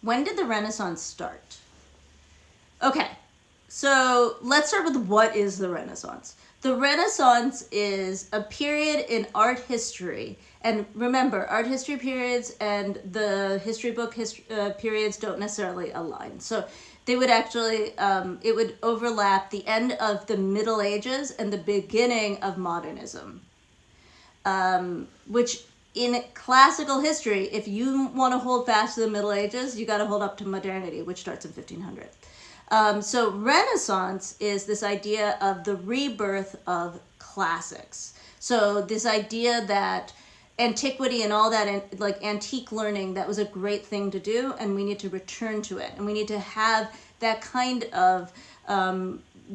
when did the Renaissance start? Okay, so let's start with what is the Renaissance. The Renaissance is a period in art history. And remember, art history periods and the history book periods don't necessarily align. So they would actually, it would overlap the end of the Middle Ages and the beginning of modernism. Which in classical history, if you want to hold fast to the Middle Ages, you got to hold up to modernity, which starts in 1500. So Renaissance is this idea of the rebirth of classics. So this idea that antiquity and all that, like antique learning, that was a great thing to do, and we need to return to it. And we need to have that kind of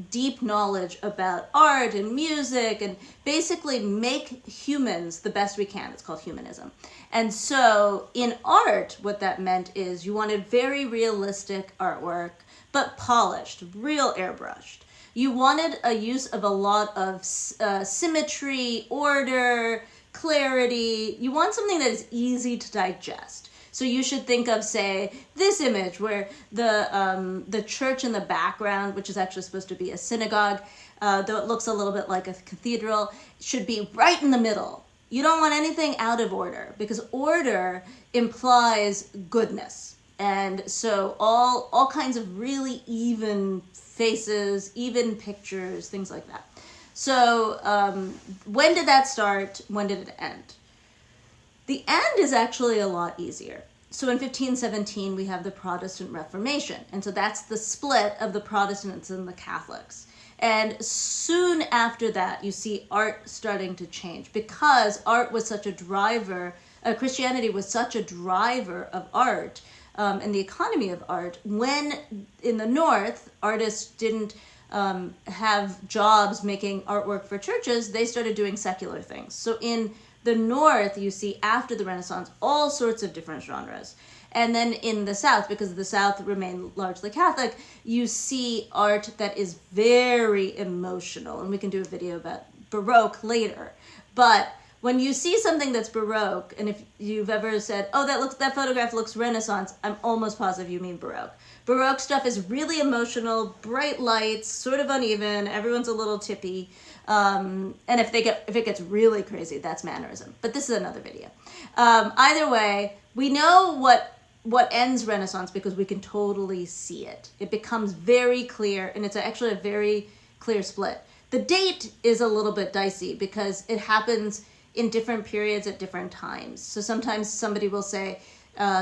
deep knowledge about art and music and basically make humans the best we can. It's called humanism. And so in art, what that meant is you wanted very realistic artwork, but polished, real airbrushed. You wanted a use of a lot of symmetry, order, clarity. You want something that is easy to digest. So you should think of, say, this image where the church in the background, which is actually supposed to be a synagogue, though it looks a little bit like a cathedral, should be right in the middle. You don't want anything out of order, because order implies goodness. And so all kinds of really even faces, even pictures, things like that. So when did that start? When did it end? The end is actually a lot easier. So in 1517, we have the Protestant Reformation. And so that's the split of the Protestants and the Catholics. And soon after that, you see art starting to change, because art was such a driver, Christianity was such a driver of art and the economy of art. When in the North, artists didn't have jobs making artwork for churches, they started doing secular things. So in the North, you see after the Renaissance, all sorts of different genres. And then in the South, because the South remained largely Catholic, you see art that is very emotional. And we can do a video about Baroque later. But when you see something that's Baroque, and if you've ever said, oh, that photograph looks Renaissance, I'm almost positive you mean Baroque. Baroque stuff is really emotional, bright lights, sort of uneven, everyone's a little tippy. And if it gets really crazy, that's mannerism. But this is another video. Either way, we know what ends Renaissance because we can totally see it. It becomes very clear, and it's actually a very clear split. The date is a little bit dicey because it happens in different periods at different times. So sometimes somebody will say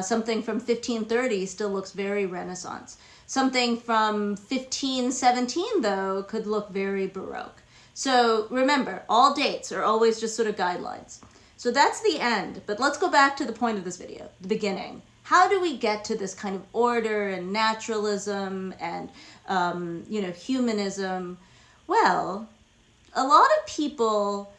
something from 1530 still looks very Renaissance. Something from 1517, though, could look very Baroque. So remember, all dates are always just sort of guidelines. So that's the end, but let's go back to the point of this video, the beginning. How do we get to this kind of order and naturalism and, humanism? Well, a lot of people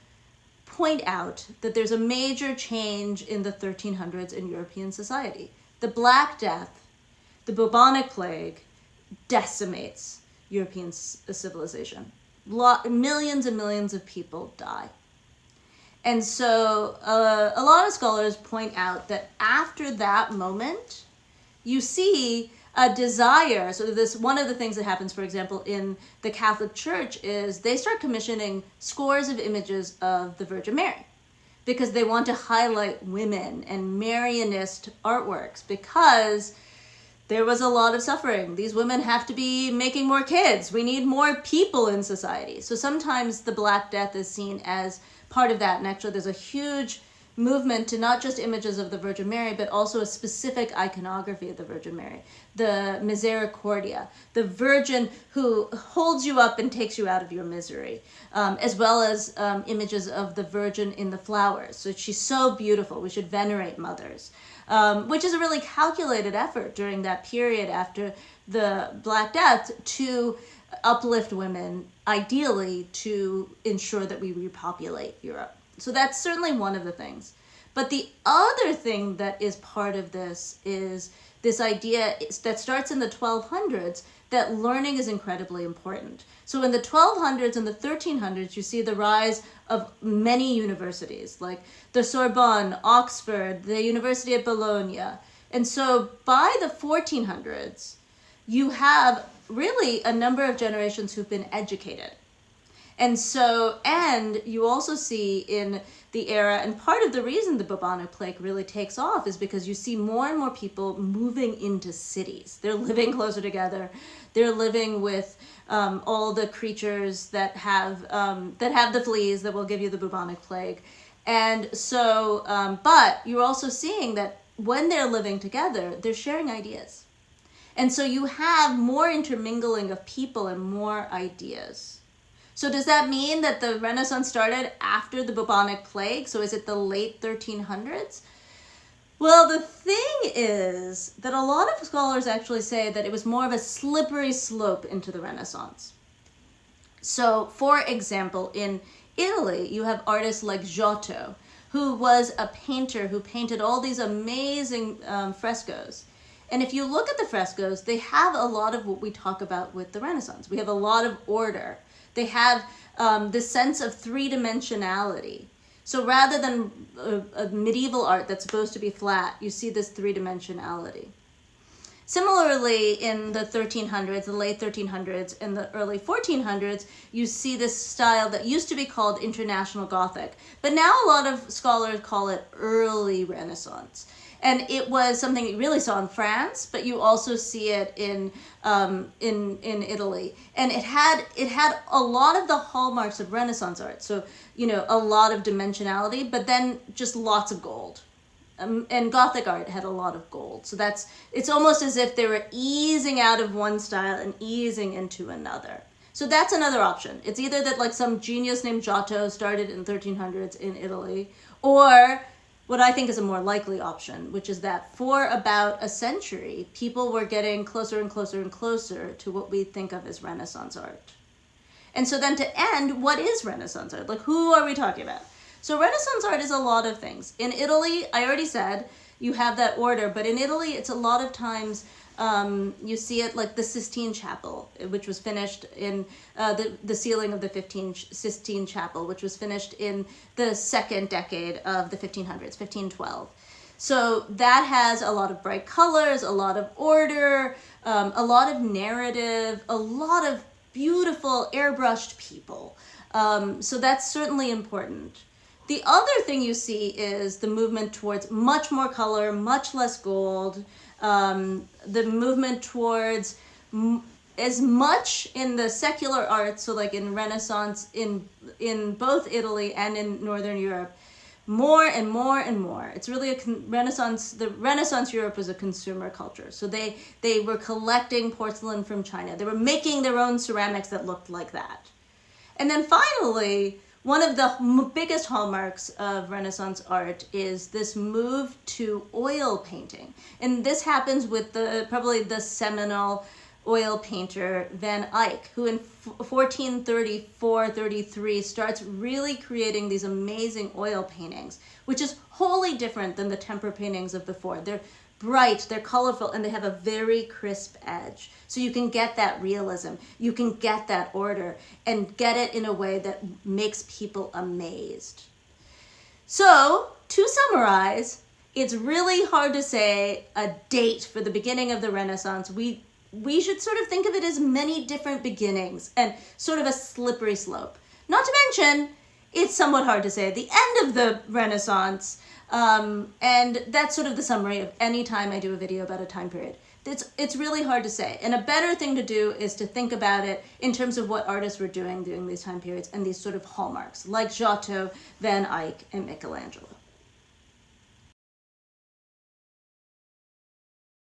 point out that there's a major change in the 1300s in European society. The Black Death, the bubonic plague, decimates European civilization. Millions and millions of people die. And so a lot of scholars point out that after that moment, you see a desire. So one of the things that happens, for example, in the Catholic Church is they start commissioning scores of images of the Virgin Mary because they want to highlight women and Marianist artworks because there was a lot of suffering. These women have to be making more kids. We need more people in society. So sometimes the Black Death is seen as part of that. And actually there's a huge movement to not just images of the Virgin Mary, but also a specific iconography of the Virgin Mary. The Misericordia, the Virgin who holds you up and takes you out of your misery, as well as images of the Virgin in the flowers. So she's so beautiful. We should venerate mothers. Which is a really calculated effort during that period after the Black Death to uplift women, ideally to ensure that we repopulate Europe. So that's certainly one of the things. But the other thing that is part of this is this idea that starts in the 1200s that learning is incredibly important. So in the 1200s and the 1300s, you see the rise of many universities like the Sorbonne, Oxford, the University of Bologna, And so by the 1400s, you have really a number of generations who've been educated. And so, and you also see in the era, and part of the reason the bubonic plague really takes off is because you see more and more people moving into cities. They're living closer together. They're living with all the creatures that have the fleas that will give you the bubonic plague. And so, but you're also seeing that when they're living together, they're sharing ideas. And so you have more intermingling of people and more ideas. So does that mean that the Renaissance started after the bubonic plague? So is it the late 1300s? Well, the thing is that a lot of scholars actually say that it was more of a slippery slope into the Renaissance. So, for example, in Italy, you have artists like Giotto, who was a painter who painted all these amazing frescoes. And if you look at the frescoes, they have a lot of what we talk about with the Renaissance. We have a lot of order. They have this sense of three-dimensionality. So rather than a medieval art that's supposed to be flat, you see this three-dimensionality. Similarly, in the 1300s, the late 1300s, and the early 1400s, you see this style that used to be called International Gothic. But now a lot of scholars call it early Renaissance. And it was something you really saw in France, but you also see it in Italy. And it had a lot of the hallmarks of Renaissance art. So, you know, a lot of dimensionality, but then just lots of gold. And Gothic art had a lot of gold. So it's almost as if they were easing out of one style and easing into another. So that's another option. It's either that like some genius named Giotto started in 1300s in Italy, or what I think is a more likely option, which is that for about a century, people were getting closer and closer and closer to what we think of as Renaissance art. And so then to end, what is Renaissance art? Like, who are we talking about? So Renaissance art is a lot of things. In Italy, I already said, you have that order, but in Italy, it's a lot of times you see it like the Sistine Chapel, which was finished in the ceiling of the Sistine Chapel, which was finished in the second decade of the 1500s, 1512. So that has a lot of bright colors, a lot of order, a lot of narrative, a lot of beautiful airbrushed people. So that's certainly important. The other thing you see is the movement towards much more color, much less gold, the movement towards as much in the secular arts, so like in Renaissance, in both Italy and in Northern Europe, more and more and more. It's really the Renaissance Europe was a consumer culture. So they were collecting porcelain from China. They were making their own ceramics that looked like that. And then finally, one of the biggest hallmarks of Renaissance art is this move to oil painting. And this happens with probably the seminal oil painter Van Eyck, who in 1434-33 starts really creating these amazing oil paintings, which is wholly different than the temper paintings of before. They're bright, they're colorful, and they have a very crisp edge. So you can get that realism, you can get that order, and get it in a way that makes people amazed. So, to summarize, it's really hard to say a date for the beginning of the Renaissance. We should sort of think of it as many different beginnings and sort of a slippery slope. Not to mention, it's somewhat hard to say the end of the Renaissance. And that's sort of the summary of any time I do a video about a time period. It's really hard to say. And a better thing to do is to think about it in terms of what artists were doing during these time periods and these sort of hallmarks, like Giotto, Van Eyck, and Michelangelo.